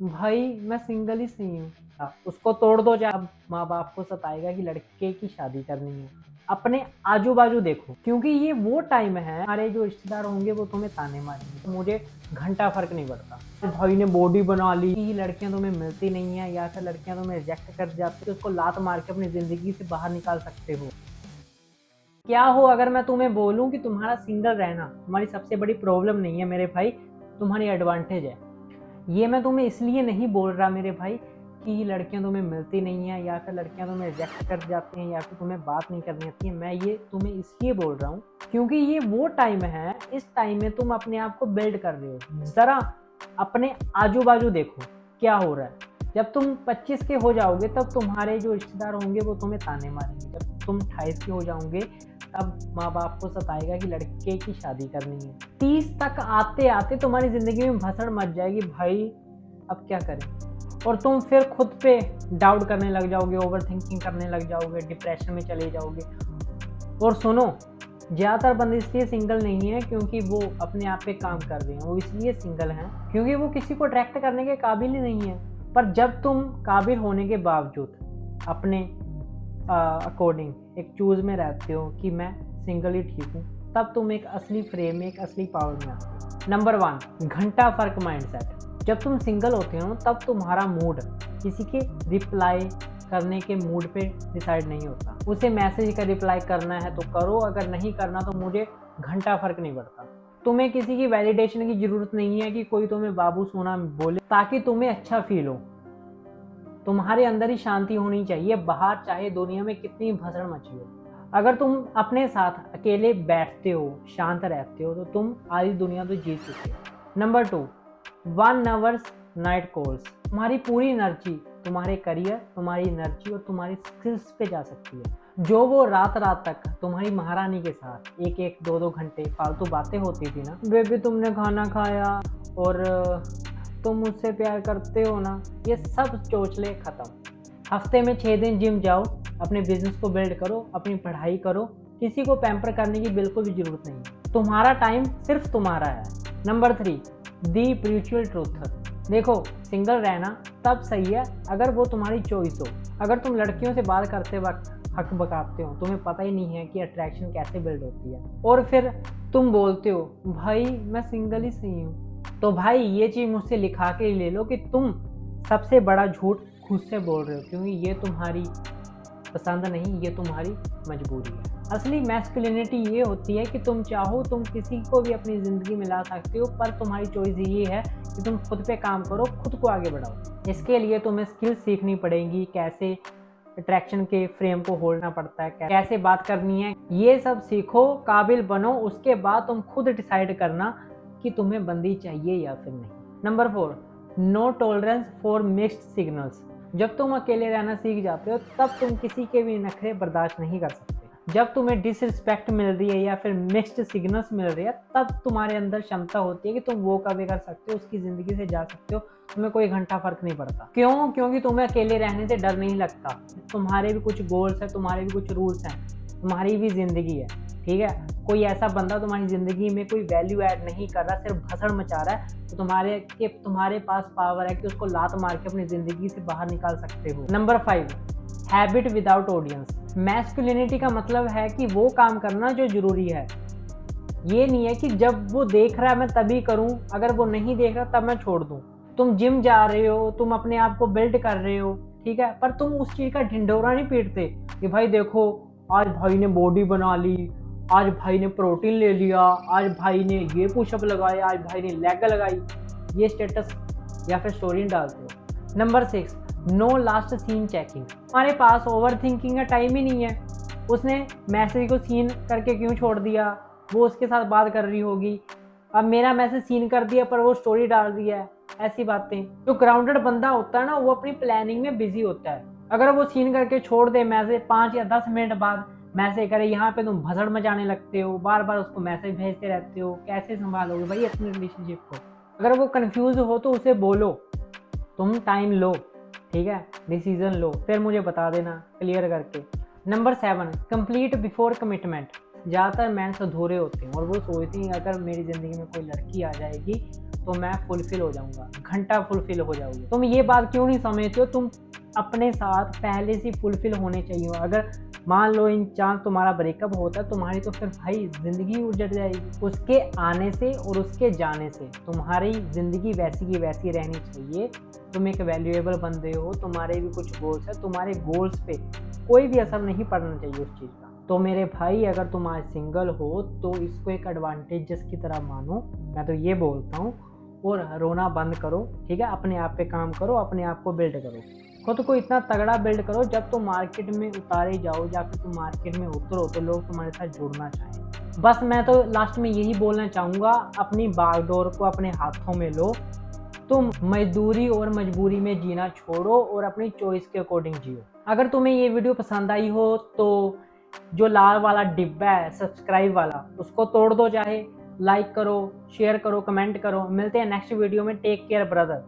भाई मैं सिंगल ही सही हूँ। उसको तोड़ दो, जब माँ बाप को सताएगा कि लड़के की शादी करनी है। अपने आजू बाजू देखो, क्योंकि ये वो टाइम है, हमारे जो रिश्तेदार होंगे वो तुम्हें ताने मारेंगे, तो मुझे घंटा फर्क नहीं पड़ता। भाई ने बॉडी बना ली कि लड़कियां तुम्हें मिलती नहीं है या फिर लड़कियां तुम्हें रिजेक्ट कर जाती है, तो उसको लात मार के अपनी जिंदगी से बाहर निकाल सकते हो। क्या हो अगर मैं तुम्हें बोलूं कि तुम्हारा सिंगल रहना तुम्हारी सबसे बड़ी प्रॉब्लम नहीं है मेरे भाई, तुम्हारी एडवांटेज है। ये मैं तुम्हें इसलिए नहीं बोल रहा मेरे भाई कि लड़कियां तुम्हें मिलती नहीं है या फिर लड़कियां तुम्हें रिजेक्ट कर जाती हैं या फिर तुम्हें बात नहीं करनी आती है। मैं ये तुम्हें इसलिए बोल रहा हूँ क्योंकि ये वो टाइम है, इस टाइम में तुम अपने आप को बिल्ड कर रहे हो। जरा अपने आजू बाजू देखो क्या हो रहा है। जब तुम 25 के हो जाओगे तब तुम्हारे जो रिश्तेदार होंगे वो तुम्हें ताने मारेंगे। जब तुम 28 के हो जाओगे तब माँ बाप को सताएगा कि लड़के की शादी करनी है। 30 तक आते आते तुम्हारी जिंदगी में भसड़ मच जाएगी, भाई अब क्या करें। और तुम फिर खुद पे डाउट करने लग जाओगे, ओवर थिंकिंग करने लग जाओगे, डिप्रेशन में चले जाओगे। और सुनो, ज़्यादातर बंदे इसलिए सिंगल नहीं है क्योंकि वो अपने आप पे काम कर रहे हैं। वो इसलिए सिंगल हैं क्योंकि वो किसी को अट्रैक्ट करने के काबिल ही नहीं है। पर जब तुम काबिल होने के बावजूद अपने अकॉर्डिंग एक चूज में रहते हो कि मैं सिंगल ही ठीक हूँ, तब तुम एक असली फ्रेम में, एक असली पावर में आते हो। नंबर 1, घंटा फर्क माइंडसेट। जब तुम सिंगल होते हो तब तुम्हारा मूड किसी के रिप्लाई करने के मूड पे डिसाइड नहीं होता। उसे मैसेज का रिप्लाई करना है तो करो, अगर नहीं करना तो मुझे घंटा फर्क नहीं पड़ता। तुम्हें किसी की वैलिडेशन की जरूरत नहीं है कि कोई तुम्हें बाबू सोना बोले ताकि तुम्हें अच्छा फील हो। तुम्हारे अंदर ही शांति होनी चाहिए, बाहर चाहे दुनिया में कितनी भसड़ मची हो। अगर तुम अपने साथ अकेले बैठते हो, शांत रहते हो, तो तुम आधी दुनिया तो जीत चुके हो। Number 2, 1 hours night calls. तुम्हारी पूरी एनर्जी तुम्हारे करियर, तुम्हारी एनर्जी और तुम्हारी स्किल्स पे जा सकती है। जो वो रात रात तक तुम्हारी महारानी के साथ 1-1, 2-2 घंटे फालतू बातें होती थी ना, बेबी तुमने खाना खाया और तुम मुझसे प्यार करते हो ना, ये सब चोचले खत्म। हफ्ते में 6 दिन जिम जाओ, अपने बिजनेस को बिल्ड करो, अपनी पढ़ाई करो। किसी को पैम्पर करने की बिल्कुल भी जरूरत नहीं है। तुम्हारा टाइम सिर्फ तुम्हारा है। नंबर 3, दी ब्रूचुअल ट्रूथ। देखो, सिंगल रहना तब सही है अगर वो तुम्हारी चॉइस हो। अगर तुम लड़कियों से बात करते वक्त हक बकाते हो, तुम्हें पता ही नहीं है कि अट्रैक्शन कैसे बिल्ड होती है, और फिर तुम बोलते हो भाई मैं सिंगल ही सही हूँ, तो भाई ये चीज़ मुझसे लिखा के ले लो कि तुम सबसे बड़ा झूठ खुद से बोल रहे हो, क्योंकि ये तुम्हारी पसंद नहीं, ये तुम्हारी मजबूरी है। असली मैस्कुलिनिटी ये होती है कि तुम चाहो तुम किसी को भी अपनी ज़िंदगी में ला सकते हो, पर तुम्हारी चॉइस ये है कि तुम खुद पे काम करो, खुद को आगे बढ़ाओ। इसके लिए तुम्हें स्किल्स सीखनी पड़ेगी, कैसे अट्रैक्शन के फ्रेम को होल्डना पड़ता है, कैसे बात करनी है, ये सब सीखो, काबिल बनो। उसके बाद तुम खुद डिसाइड करना कि तुम्हें बंदी चाहिए या फिर नहीं। Number 4, no tolerance for mixed signals. जब तुम अकेले रहना सीख जाते हो तब तुम किसी के भी नखरे बर्दाश्त नहीं कर सकते। जब तुम्हें डिसरिस्पेक्ट मिल रही है या फिर मिक्स्ड सिग्नल्स मिल रही है, तब तुम्हारे अंदर क्षमता होती है कि तुम वो कभी कर सकते हो, उसकी ज़िंदगी से जा सकते हो। तुम्हें कोई घंटा फर्क नहीं पड़ता। क्यों? क्योंकि तुम्हें अकेले रहने से डर नहीं लगता। तुम्हारे भी कुछ गोल्स हैं, तुम्हारे भी कुछ रूल्स हैं, तुम्हारी भी ज़िंदगी है, ठीक है। कोई ऐसा बंदा तुम्हारी ज़िंदगी में कोई वैल्यू ऐड नहीं कर रहा, सिर्फ भसड़ मचा रहा है, तो तुम्हारे पास पावर है कि उसको लात मार के अपनी ज़िंदगी से बाहर निकाल सकते हो। Number 5, habit without audience. Masculinity का मतलब है कि वो काम करना जो ज़रूरी है। ये नहीं है कि जब वो देख रहा है मैं तभी करूं, अगर वो नहीं देख रहा तब मैं छोड़ दूं। तुम जिम जा रहे हो, तुम अपने आप को बिल्ड कर रहे हो, ठीक है, पर तुम उस चीज़ का ढिंढोरा नहीं पीटते कि भाई देखो आज भाई ने बॉडी बना ली, आज भाई ने प्रोटीन ले लिया, आज भाई ने ये पुशअप लगाया, आज भाई ने लेग लगाई। ये स्टेटस या फिर स्टोरी डालते हो। Number 6, no last seen checking. हमारे पास ओवर थिंकिंग का टाइम ही नहीं है। उसने मैसेज को सीन करके क्यों छोड़ दिया, वो उसके साथ बात कर रही होगी, अब मेरा मैसेज सीन कर दिया पर वो स्टोरी डाल रही है, ऐसी बातें। जो ग्राउंडेड बंदा होता है ना, वो अपनी प्लानिंग में बिजी होता है। अगर वो सीन करके छोड़ दे मैसेज, 5 या 10 मिनट बाद मैसेज करे, यहाँ पे तुम भसड़ मचाने लगते हो, बार बार उसको मैसेज भेजते रहते हो, कैसे संभालोगे भाई अपनी रिलेशनशिप को। अगर वो कंफ्यूज हो तो उसे बोलो, तुम टाइम लो, ठीक है, डिसीजन लो, फिर मुझे बता देना क्लियर करके। Number 7, complete before commitment. ज़्यादातर मैंस अधूरे होते हैं और वो सोचते हैं अगर मेरी ज़िंदगी में कोई लड़की आ जाएगी तो मैं फुलफिल हो जाऊंगा, घंटा फुलफिल हो जाओगे। तुम ये बात क्यों नहीं समझते हो? तुम अपने साथ पहले से फुलफिल होने चाहिए। अगर मान लो इन चांस तुम्हारा ब्रेकअप होता है तुम्हारी, तो फिर भाई जिंदगी उजड़ जाएगी। उसके आने से और उसके जाने से तुम्हारी जिंदगी वैसी की वैसी रहनी चाहिए। तुम एक वैल्यूएबल बंदे हो, तुम्हारे भी कुछ गोल्स है, तुम्हारे गोल्स पे कोई भी असर नहीं पड़ना चाहिए उस चीज़ का। तो मेरे भाई अगर तुम आज सिंगल हो तो इसको एक एडवांटेज की तरह मानो, मैं तो ये बोलता हूँ। और रोना बंद करो, ठीक है? अपने आप पे काम करो, अपने आप को बिल्ड करो, खुद को इतना तगड़ा बिल्ड करो जब तुम मार्केट में उतारे जाओ या फिर तुम मार्केट में उतरो तो लोग तुम्हारे साथ जुड़ना चाहें। बस मैं तो लास्ट में यही बोलना चाहूँगा, अपनी बागडोर को अपने हाथों में लो। तुम मजदूरी और मजबूरी में जीना छोड़ो और अपनी चॉइस के अकॉर्डिंग जियो। अगर तुम्हें ये वीडियो पसंद आई हो तो जो लाल वाला डिब्बा है सब्सक्राइब वाला, उसको तोड़ दो, चाहे लाइक करो, शेयर करो, कमेंट करो। मिलते हैं नेक्स्ट वीडियो में। Take care brother.